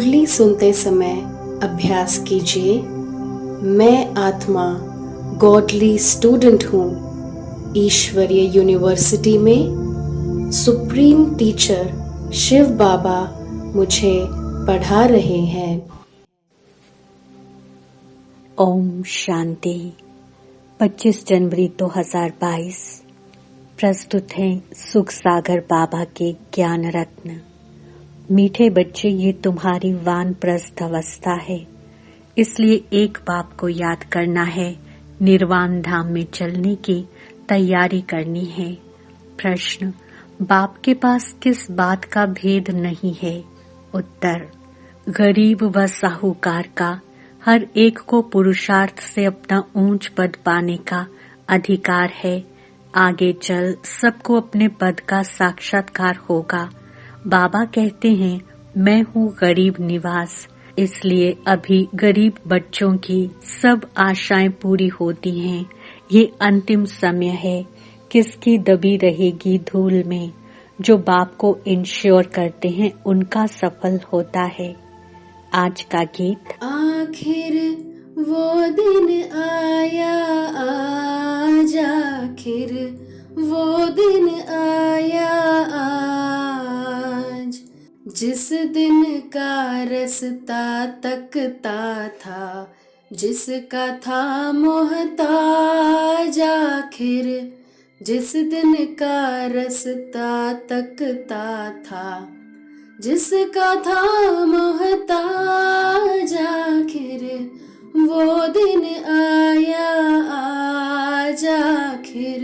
मुरली सुनते समय अभ्यास कीजिए। मैं आत्मा गॉडली स्टूडेंट हूँ। ईश्वरीय यूनिवर्सिटी में सुप्रीम टीचर शिव बाबा मुझे पढ़ा रहे हैं। ओम शांति। 25 जनवरी 2022। प्रस्तुत हैं सुख सागर बाबा के ज्ञान रत्न। मीठे बच्चे, ये तुम्हारी वानप्रस्थ अवस्था है, इसलिए एक बाप को याद करना है, निर्वाण धाम में चलने की तैयारी करनी है। प्रश्न: बाप के पास किस बात का भेद नहीं है? उत्तर: गरीब व साहूकार का हर एक को पुरुषार्थ से अपना ऊंच पद पाने का अधिकार है। आगे चल सबको अपने पद का साक्षात्कार होगा। बाबा कहते हैं, मैं हूँ गरीब निवास, इसलिए अभी गरीब बच्चों की सब आशाएं पूरी होती हैं। ये अंतिम समय है, किसकी दबी रहेगी धूल में। जो बाप को इंश्योर करते हैं उनका सफल होता है। आज का गीत। आखिर वो दिन आया, आज आखिर वो दिन आया आज, जिस दिन का रास्ता तकता था, जिसका था मोहताज। आखिर जिस दिन का रास्ता तकता था, जिसका था मोहताज। आखिर वो दिन आया आज, आखिर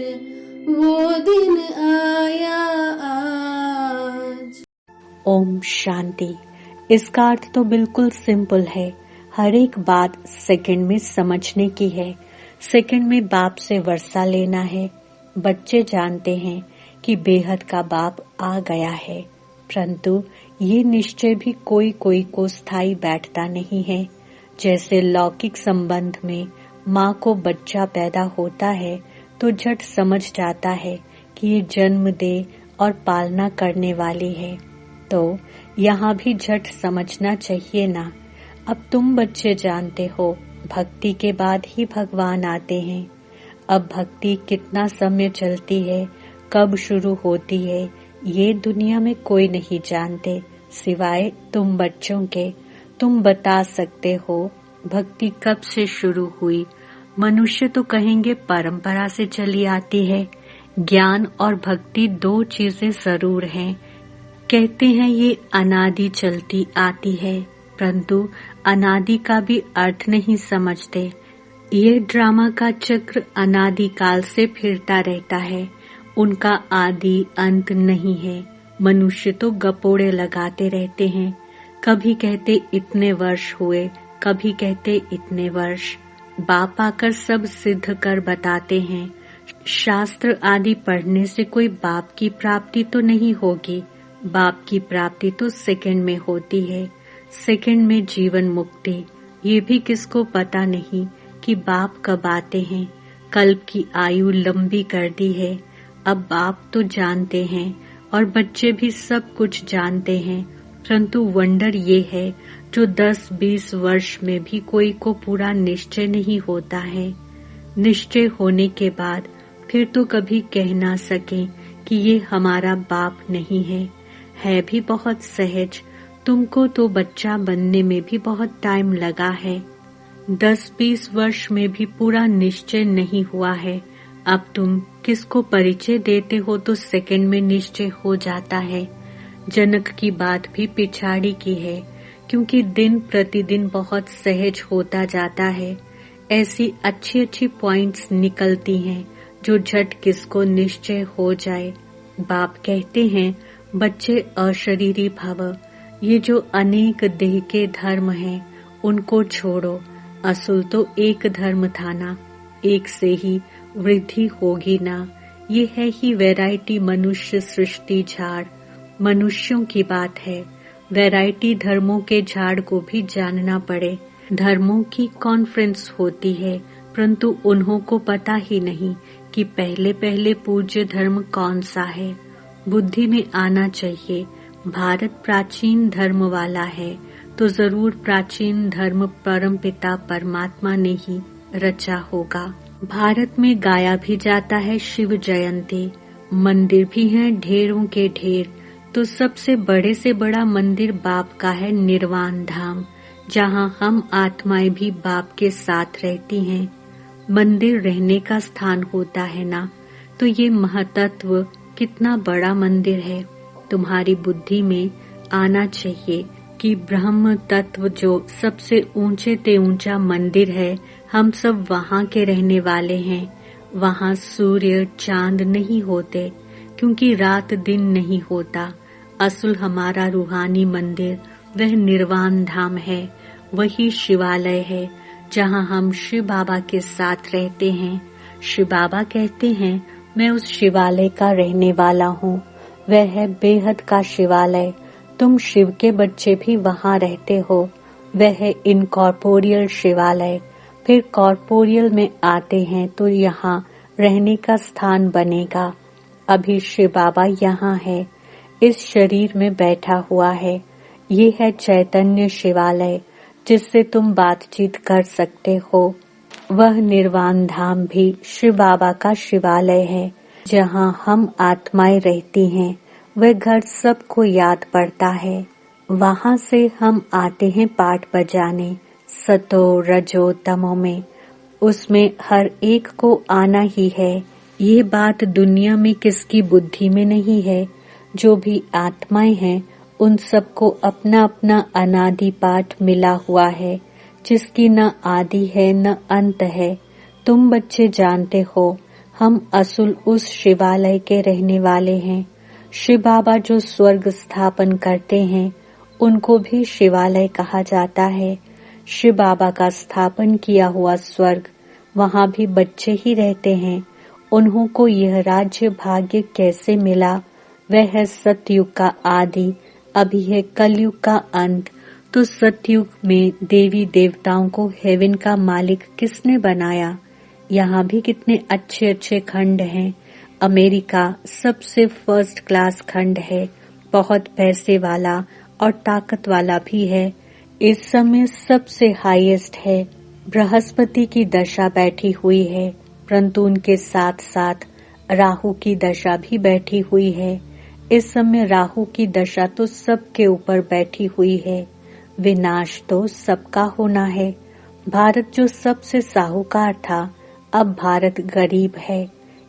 वो दिन आया आज। ओम शांति। इसका अर्थ तो बिल्कुल सिंपल है। हर एक बात सेकंड में समझने की है। सेकंड में बाप से वर्षा लेना है। बच्चे जानते हैं कि बेहद का बाप आ गया है, परंतु ये निश्चय भी कोई कोई को स्थायी बैठता नहीं है। जैसे लौकिक संबंध में माँ को बच्चा पैदा होता है तो झट समझ जाता है कि ये जन्म दे और पालना करने वाली है, तो यहाँ भी झट समझना चाहिए ना। अब तुम बच्चे जानते हो, भक्ति के बाद ही भगवान आते हैं। अब भक्ति कितना समय चलती है, कब शुरू होती है, ये दुनिया में कोई नहीं जानते सिवाय तुम बच्चों के। तुम बता सकते हो भक्ति कब से शुरू हुई। मनुष्य तो कहेंगे परंपरा से चली आती है। ज्ञान और भक्ति दो चीजें जरूर हैं। कहते हैं ये अनादि चलती आती है, परंतु अनादि का भी अर्थ नहीं समझते। ये ड्रामा का चक्र अनादि काल से फिरता रहता है, उनका आदि अंत नहीं है। मनुष्य तो गपोड़े लगाते रहते हैं, कभी कहते इतने वर्ष हुए, कभी कहते इतने वर्ष। बाप आकर सब सिद्ध कर बताते हैं। शास्त्र आदि पढ़ने से कोई बाप की प्राप्ति तो नहीं होगी। बाप की प्राप्ति तो सेकंड में होती है, सेकंड में जीवन मुक्ति। ये भी किसको पता नहीं कि बाप कब आते हैं। कल्प की आयु लंबी कर दी है। अब बाप तो जानते हैं और बच्चे भी सब कुछ जानते हैं, परंतु वंडर ये है जो 10-20 वर्ष में भी कोई को पूरा निश्चय नहीं होता है। निश्चय होने के बाद फिर तो कभी कह ना सके कि ये हमारा बाप नहीं है भी बहुत सहज। तुमको तो बच्चा बनने में भी बहुत टाइम लगा है, 10-20 वर्ष में भी पूरा निश्चय नहीं हुआ है। अब तुम किसको परिचय देते हो तो सेकंड में निश्चय हो जाता है। जनक की बात भी पिछाड़ी की है, क्योंकि दिन प्रतिदिन बहुत सहज होता जाता है। ऐसी अच्छी अच्छी पॉइंट्स निकलती हैं जो झट किसको निश्चय हो जाए। बाप कहते हैं, बच्चे अशरीरी भव। ये जो अनेक देह के धर्म हैं उनको छोड़ो। असुल तो एक धर्म था ना, एक से ही वृद्धि होगी ना। ये है ही वैरायटी मनुष्य सृष्टि झाड़। मनुष्यों की बात है, वैरायटी धर्मों के झाड़ को भी जानना पड़े। धर्मों की कॉन्फ्रेंस होती है, परंतु उन्हों को पता ही नहीं कि पहले पहले पूज्य धर्म कौन सा है। बुद्धि में आना चाहिए, भारत प्राचीन धर्म वाला है, तो जरूर प्राचीन धर्म परमपिता परमात्मा ने ही रचा होगा। भारत में गाया भी जाता है शिव जयंती, मंदिर भी हैं ढेरों के ढेर, तो सबसे बड़े से बड़ा मंदिर बाप का है निर्वाण धाम, जहाँ हम आत्माएं भी बाप के साथ रहती हैं। मंदिर रहने का स्थान होता है ना, तो ये महतत्व कितना बड़ा मंदिर है। तुम्हारी बुद्धि में आना चाहिए कि ब्रह्म तत्व जो सबसे ऊंचे ते ऊंचा मंदिर है, हम सब वहाँ के रहने वाले हैं। वहाँ सूर्य चांद नहीं होते, क्योंकि रात दिन नहीं होता। असल हमारा रूहानी मंदिर वह निर्वाण धाम है, वही शिवालय है जहाँ हम शिव बाबा के साथ रहते हैं। शिव बाबा कहते हैं, मैं उस शिवालय का रहने वाला हूँ। वह है बेहद का शिवालय। तुम शिव के बच्चे भी वहाँ रहते हो। वह है इनकॉर्पोरियल शिवालय। फिर कॉर्पोरियल में आते हैं तो यहाँ रहने का स्थान बनेगा। अभी शिव बाबा यहाँ है, इस शरीर में बैठा हुआ है। ये है चैतन्य शिवालय, जिससे तुम बातचीत कर सकते हो। वह निर्वाण धाम भी शिव बाबा का शिवालय है, जहाँ हम आत्माएं रहती हैं। वह घर सबको याद पड़ता है। वहाँ से हम आते हैं पाठ बजाने, सतो रजो तमो में। उसमें हर एक को आना ही है। ये बात दुनिया में किसकी बुद्धि में नहीं है। जो भी आत्माएं हैं, उन सबको अपना अपना अनादि पाठ मिला हुआ है, जिसकी न आदि है न अंत है। तुम बच्चे जानते हो, हम असुल उस शिवालय के रहने वाले हैं। शिव बाबा जो स्वर्ग स्थापन करते हैं, उनको भी शिवालय कहा जाता है। शिव बाबा का स्थापन किया हुआ स्वर्ग, वहाँ भी बच्चे ही रहते हैं। उन्हों को यह राज्य भाग्य कैसे मिला? वह है सतयुग का आदि, अभी है कलयुग का अंत। तो सतयुग में देवी देवताओं को हेवन का मालिक किसने बनाया? यहाँ भी कितने अच्छे अच्छे खंड हैं। अमेरिका सबसे फर्स्ट क्लास खंड है, बहुत पैसे वाला और ताकत वाला भी है। इस समय सबसे हाईएस्ट है। बृहस्पति की दशा बैठी हुई है, परंतु उनके साथ साथ राहु की दशा भी बैठी हुई है। इस समय राहु की दशा तो सबके ऊपर बैठी हुई है। विनाश तो सबका होना है। भारत जो सबसे साहूकार था, अब भारत गरीब है।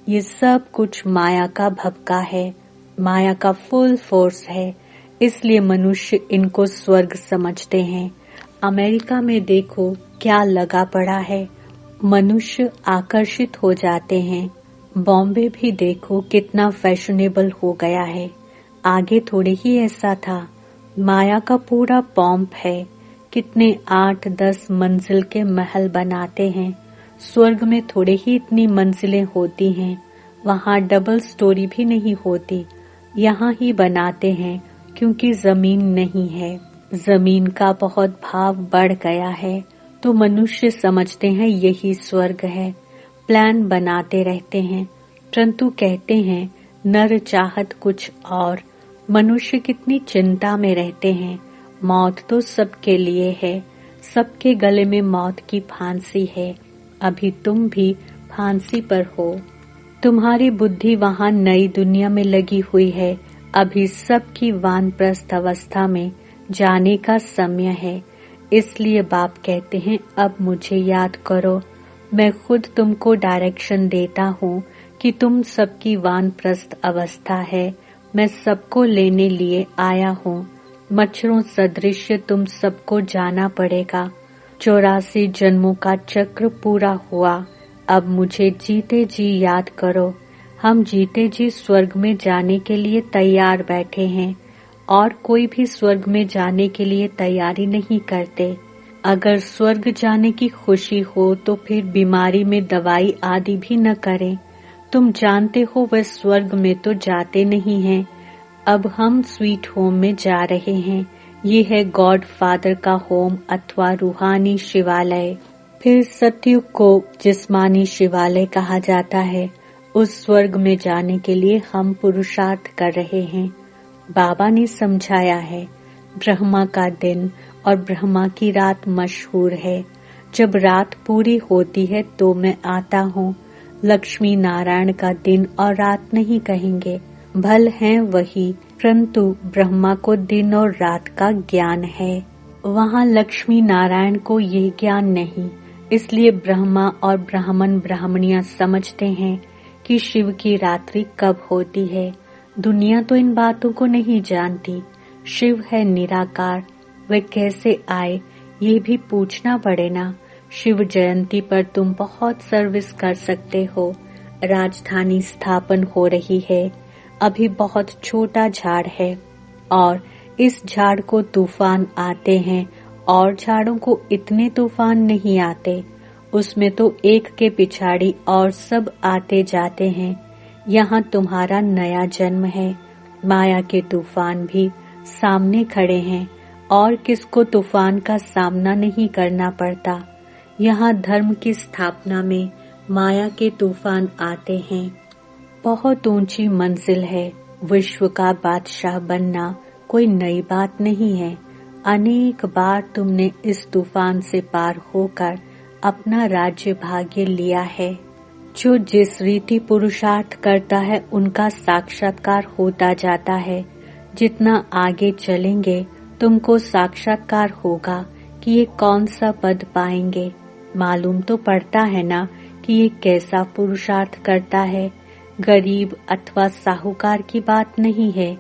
ये सब कुछ माया का भपका है, माया का फुल फोर्स है। इसलिए मनुष्य इनको स्वर्ग समझते हैं। अमेरिका में देखो क्या लगा पड़ा है, मनुष्य आकर्षित हो जाते हैं। बॉम्बे भी देखो कितना फैशनेबल हो गया है। आगे थोड़े ही ऐसा था। माया का पूरा पॉम्प है। कितने 8-10 मंजिल के महल बनाते हैं। स्वर्ग में थोड़े ही इतनी मंजिलें होती हैं। वहाँ डबल स्टोरी भी नहीं होती। यहाँ ही बनाते हैं, क्योंकि जमीन नहीं है। जमीन का बहुत भाव बढ़ गया है, तो मनुष्य समझते हैं यही स्वर्ग है। प्लान बनाते रहते हैं, परंतु कहते हैं नर चाहत कुछ और। मनुष्य कितनी चिंता में रहते हैं। मौत तो सबके लिए है, सबके गले में मौत की फांसी है। अभी तुम भी फांसी पर हो। तुम्हारी बुद्धि वहाँ नई दुनिया में लगी हुई है। अभी सबकी वानप्रस्थ अवस्था में जाने का समय है। इसलिए बाप कहते हैं, अब मुझे याद करो। मैं खुद तुमको डायरेक्शन देता हूँ कि तुम सबकी वानप्रस्थ अवस्था है। मैं सबको लेने लिए आया हूँ। मच्छरों सदृश तुम सबको जाना पड़ेगा। 84 जन्मों का चक्र पूरा हुआ। अब मुझे जीते जी याद करो। हम जीते जी स्वर्ग में जाने के लिए तैयार बैठे हैं, और कोई भी स्वर्ग में जाने के लिए तैयारी नहीं करते। अगर स्वर्ग जाने की खुशी हो तो फिर बीमारी में दवाई आदि भी न करें। तुम जानते हो वह स्वर्ग में तो जाते नहीं हैं। अब हम स्वीट होम में जा रहे हैं। ये है गॉड फादर का होम अथवा रूहानी शिवालय। फिर सतयुग को जिस्मानी शिवालय कहा जाता है। उस स्वर्ग में जाने के लिए हम पुरुषार्थ कर रहे हैं। बाबा ने समझाया है, ब्रह्मा का दिन और ब्रह्मा की रात मशहूर है। जब रात पूरी होती है तो मैं आता हूँ। लक्ष्मी नारायण का दिन और रात नहीं कहेंगे, भल हैं वही, परंतु ब्रह्मा को दिन और रात का ज्ञान है। वहाँ लक्ष्मी नारायण को ये ज्ञान नहीं, इसलिए ब्रह्मा और ब्राह्मण ब्राह्मणियां समझते हैं कि शिव की रात्रि कब होती है। दुनिया तो इन बातों को नहीं जानती। शिव है निराकार, वे कैसे आए ये भी पूछना पड़े ना। शिव जयंती पर तुम बहुत सर्विस कर सकते हो। राजधानी स्थापन हो रही है। अभी बहुत छोटा झाड़ है और इस झाड़ को तूफान आते हैं और झाड़ों को इतने तूफान नहीं आते। उसमें तो एक के पिछाड़ी और सब आते जाते हैं। यहाँ तुम्हारा नया जन्म है। माया के तूफान भी सामने खड़े हैं और किसको तूफान का सामना नहीं करना पड़ता। यहाँ धर्म की स्थापना में माया के तूफान आते हैं। बहुत ऊंची मंजिल है। विश्व का बादशाह बनना कोई नई बात नहीं है। अनेक बार तुमने इस तूफान से पार होकर अपना राज्य भाग्य लिया है। जो जिस रीति पुरुषार्थ करता है उनका साक्षात्कार होता जाता है। जितना आगे चलेंगे तुमको साक्षात्कार होगा कि ये कौन सा पद पाएंगे। मालूम तो पड़ता है ना कि ये कैसा पुरुषार्थ करता है। गरीब अथवा साहूकार की बात नहीं है।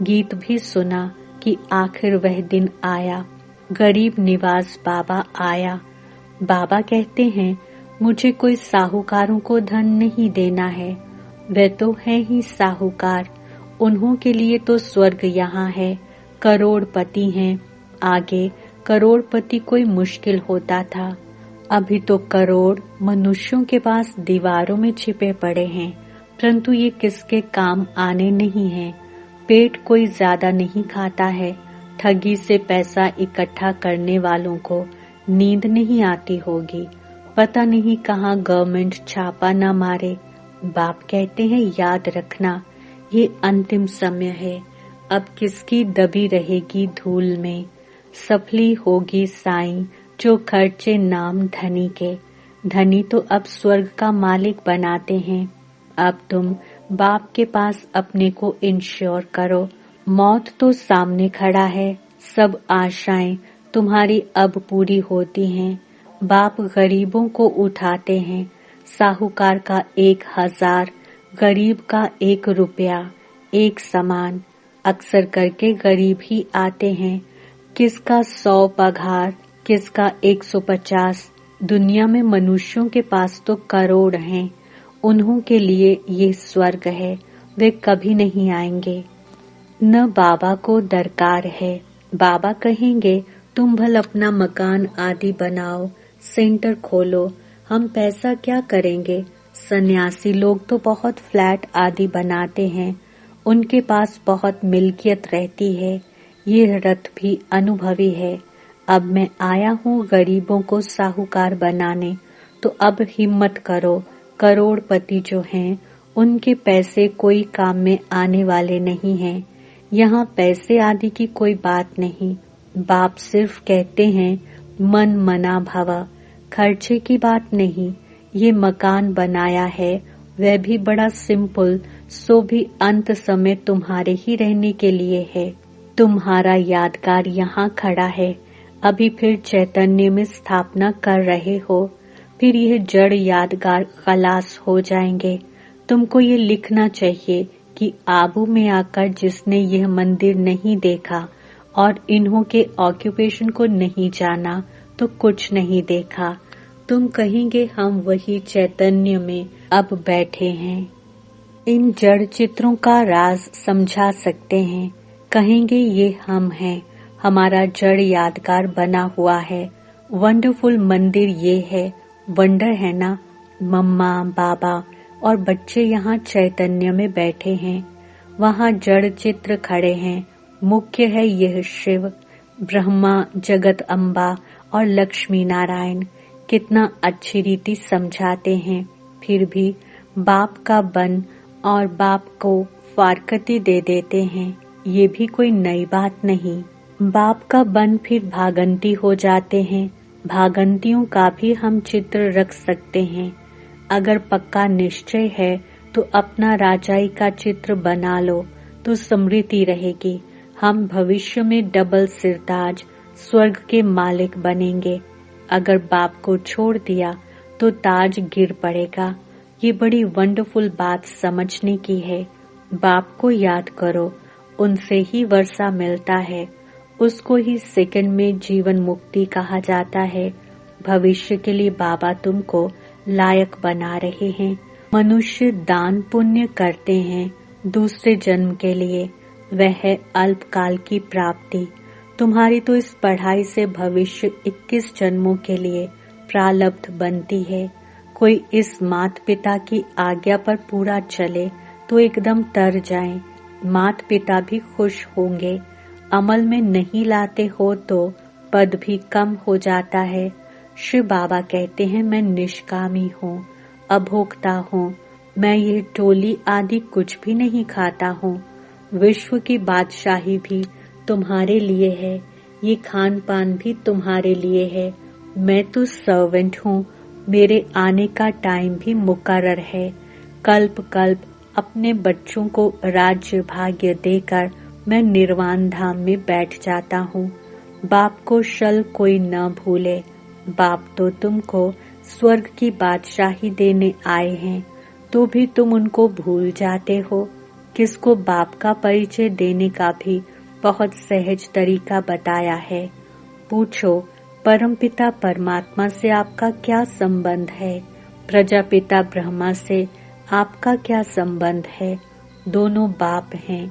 गीत भी सुना कि आखिर वह दिन आया, गरीब निवास बाबा आया। बाबा कहते हैं मुझे कोई साहूकारों को धन नहीं देना है, वे तो है ही साहूकार। उन्हों के लिए तो स्वर्ग यहाँ है। करोड़पति हैं। आगे करोड़पति कोई मुश्किल होता था। अभी तो करोड़ मनुष्यों के पास दीवारों में छिपे पड़े हैं, परंतु ये किसके काम आने नहीं है। पेट कोई ज्यादा नहीं खाता है। ठगी से पैसा इकट्ठा करने वालों को नींद नहीं आती होगी। पता नहीं कहाँ गवर्नमेंट छापा न मारे। बाप कहते हैं याद रखना, ये अंतिम समय है। अब किसकी दबी रहेगी धूल में। सफली होगी साईं जो खर्चे नाम धनी के। धनी तो अब स्वर्ग का मालिक बनाते हैं। अब तुम बाप के पास अपने को इंश्योर करो। मौत तो सामने खड़ा है। सब आशाएं तुम्हारी अब पूरी होती हैं। बाप गरीबों को उठाते हैं। साहूकार का 1000, गरीब का 1 रुपया, एक समान। अक्सर करके गरीब ही आते हैं। किसका 100 पगार, किसका 150। दुनिया में मनुष्यों के पास तो करोड़ हैं। उन्हों के लिए ये स्वर्ग है। वे कभी नहीं आएंगे। न बाबा को दरकार है। बाबा कहेंगे तुम भल अपना मकान आदि बनाओ, सेंटर खोलो, हम पैसा क्या करेंगे। सन्यासी लोग तो बहुत फ्लैट आदि बनाते हैं। उनके पास बहुत मिल्कियत रहती है। ये रथ भी अनुभवी है। अब मैं आया हूँ गरीबों को साहूकार बनाने, तो अब हिम्मत करो। करोड़पति जो हैं उनके पैसे कोई काम में आने वाले नहीं हैं। यहाँ पैसे आदि की कोई बात नहीं। बाप सिर्फ कहते हैं मन मना भवा, खर्चे की बात नहीं। ये मकान बनाया है वह भी बड़ा सिंपल, सो भी अंत समय तुम्हारे ही रहने के लिए है। तुम्हारा यादगार यहाँ खड़ा है। अभी फिर चैतन्य में स्थापना कर रहे हो, फिर यह जड़ यादगार खलास हो जाएंगे। तुमको ये लिखना चाहिए कि आबू में आकर जिसने यह मंदिर नहीं देखा और इन्हों के ऑक्यूपेशन को नहीं जाना तो कुछ नहीं देखा। तुम कहेंगे हम वही चैतन्य में अब बैठे हैं। इन जड़ चित्रों का राज समझा सकते हैं। कहेंगे ये हम हैं, हमारा जड़ यादगार बना हुआ है। वंडरफुल मंदिर ये है। वंडर है ना। मम्मा बाबा और बच्चे यहाँ चैतन्य में बैठे हैं। वहाँ जड़ चित्र खड़े हैं। मुख्य है यह शिव, ब्रह्मा, जगत अम्बा और लक्ष्मी नारायण। कितना अच्छी रीति समझाते हैं। फिर भी बाप का बन और बाप को फारकती दे देते हैं। ये भी कोई नई बात नहीं। बाप का बन फिर भागंती हो जाते हैं। भागंतियों का भी हम चित्र रख सकते हैं। अगर पक्का निश्चय है तो अपना राजाई का चित्र बना लो तो स्मृति रहेगी। हम भविष्य में डबल सिरताज स्वर्ग के मालिक बनेंगे। अगर बाप को छोड़ दिया तो ताज गिर पड़ेगा। ये बड़ी वंडरफुल बात समझने की है। बाप को याद करो, उनसे ही वर्षा मिलता है। उसको ही सेकंड में जीवन मुक्ति कहा जाता है। भविष्य के लिए बाबा तुमको लायक बना रहे हैं। मनुष्य दान पुण्य करते हैं दूसरे जन्म के लिए, वह है अल्पकाल की प्राप्ति। तुम्हारी तो इस पढ़ाई से भविष्य 21 जन्मों के लिए प्रारब्ध बनती है। कोई इस मात पिता की आज्ञा पर पूरा चले तो एकदम तर जाए। मात पिता भी खुश होंगे। अमल में नहीं लाते हो तो पद भी कम हो जाता है। शिव बाबा कहते हैं मैं निष्कामी हूँ, अभोक्ता हूँ। मैं ये टोली आदि कुछ भी नहीं खाता हूँ। विश्व की बादशाही भी तुम्हारे लिए है, ये खान पान भी तुम्हारे लिए है। मैं तो सर्वेंट हूँ, मेरे आने का टाइम भी मुकर्रर है। कल्प कल्प अपने बच्चों को राज्य भाग्य देकर मैं निर्वाण धाम में बैठ जाता हूँ। बाप को शल कोई न भूले। बाप तो तुमको स्वर्ग की बादशाही देने आए हैं, तो भी तुम उनको भूल जाते हो। किसको बाप का परिचय देने का भी बहुत सहज तरीका बताया है। पूछो, परमपिता परमात्मा से आपका क्या संबंध है? प्रजापिता ब्रह्मा से आपका क्या संबंध है? दोनों बाप हैं।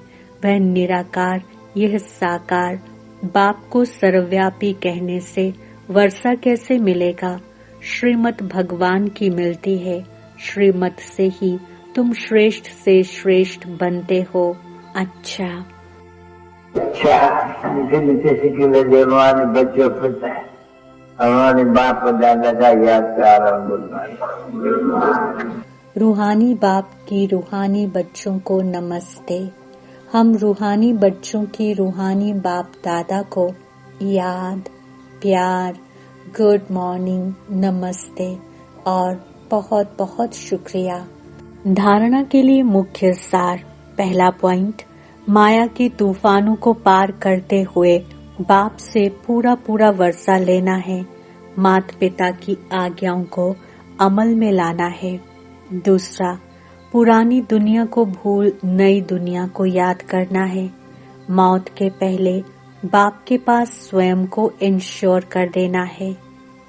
वह निराकार, यह साकार। बाप को सर्वव्यापी कहने से वर्षा कैसे मिलेगा? श्रीमत भगवान की मिलती है। श्रीमत से ही तुम श्रेष्ठ से श्रेष्ठ बनते हो। अच्छा मीठे मीठे सिक्के लगे हमारे बच्चों फिरता है। हमारे बाप दादा का याद प्यार और गुणगान। रूहानी बाप की रूहानी बच्चों को नमस्ते। हम रूहानी बच्चों की रूहानी बाप दादा को याद, प्यार, गुड मॉर्निंग, नमस्ते और बहुत बहुत शुक्रिया। धारणा के लिए मुख्य सार। पहला पॉइंट, माया के तूफानों को पार करते हुए बाप से पूरा पूरा वर्षा लेना है। माता पिता की आज्ञाओं को अमल में लाना है। दूसरा, पुरानी दुनिया को भूल नई दुनिया को याद करना है। मौत के पहले बाप के पास स्वयं को इंश्योर कर देना है।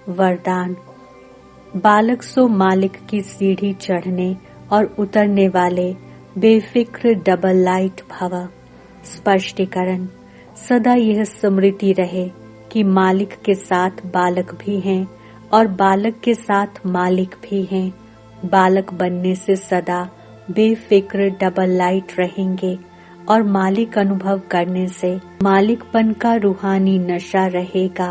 वरदान, बालक सो मालिक की सीढ़ी चढ़ने और उतरने वाले बेफिक्र डबल लाइट भव। स्पष्टीकरण, सदा यह स्मृति रहे कि मालिक के साथ बालक भी हैं और बालक के साथ मालिक भी हैं। बालक बनने से सदा बेफिक्र डबल लाइट रहेंगे और मालिक अनुभव करने से मालिकपन का रूहानी नशा रहेगा।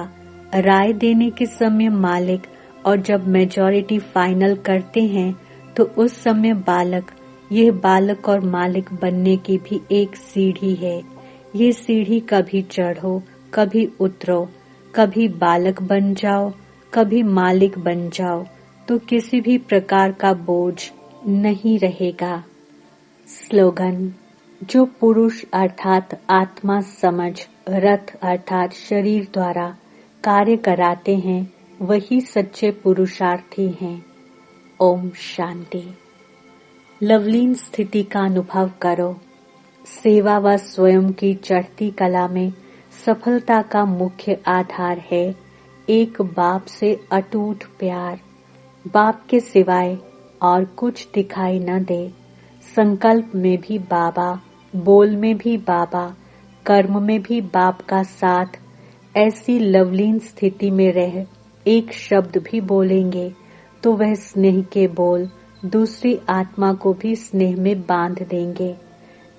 राय देने के समय मालिक और जब मेजॉरिटी फाइनल करते हैं तो उस समय बालक, यह बालक और मालिक बनने की भी एक सीढ़ी है। ये सीढ़ी कभी चढ़ो कभी उतरो, कभी बालक बन जाओ कभी मालिक बन जाओ, तो किसी भी प्रकार का बोझ नहीं रहेगा। स्लोगन, जो पुरुष अर्थात आत्मा समझ रथ अर्थात शरीर द्वारा कार्य कराते हैं वही सच्चे पुरुषार्थी हैं। ओम शांति। लवलीन स्थिति का अनुभव करो। सेवा व स्वयं की चढ़ती कला में सफलता का मुख्य आधार है एक बाप से अटूट प्यार। बाप के सिवाय और कुछ दिखाई न दे। संकल्प में भी बाबा, बोल में भी बाबा, कर्म में भी बाप का साथ। ऐसी लवलीन स्थिति में रह एक शब्द भी बोलेंगे तो वह स्नेह के बोल दूसरी आत्मा को भी स्नेह में बांध देंगे।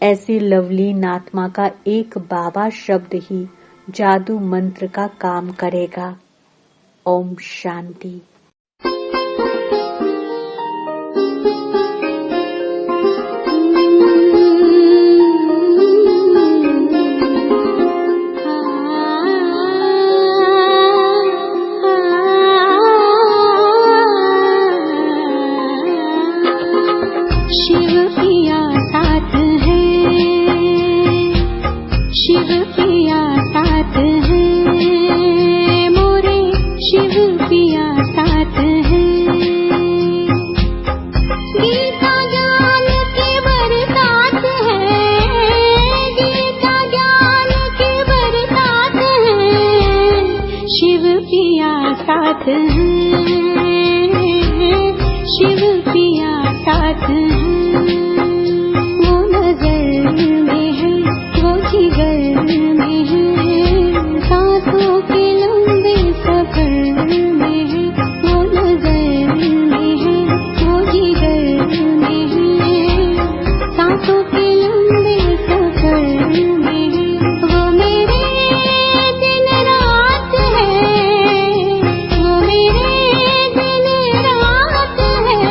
ऐसी लवलीन आत्मा का एक बाबा शब्द ही जादू मंत्र का काम करेगा। ओम शांति। साथ हैं, शिव पिया साथ हैं। वो नजर में है, वो जिगर में है, सांसों के लंबे सफर में है। वो नजर में है, वो जिगर में है, सांसों के लंबे सफर में है। वो मेरे दिन रात है, वो मेरे दिन रात है,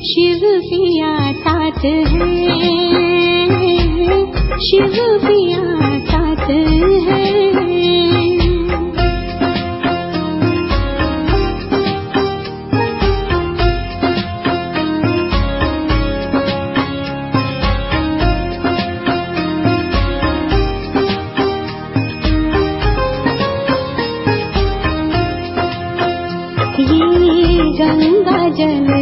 शिव पिया साथ है, शिव पिया साथ है। ये गंगा जल